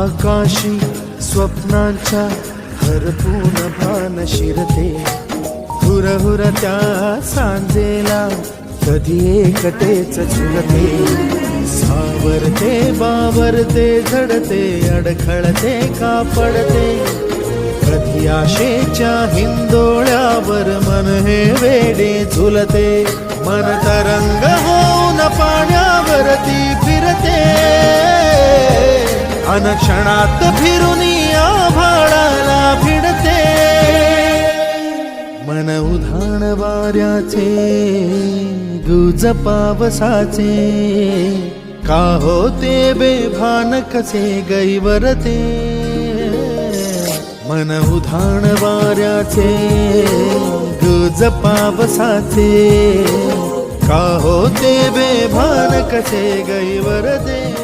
आकाशी स्वप्नांच्या हरपून भान शिरते, हुरहुर त्या सांजेला कधी एकटेच झुलते, सावरते बावरते झडते, अडखळते का पडते, कधी आशेच्या हिंदोळ्यावर मन हे वेडे झुलते, मन तरंग होऊन पाण्यावरती फिरते, अनक्षणात फिरून आभाळाला भिडते, मन उधाण वाऱ्याचे गुज पावसाचे, का होते बेभान कसे गैवरते, मन उधाण वाऱ्याचे गुज पावसाचे, का होते बेभान कसे गैवरते।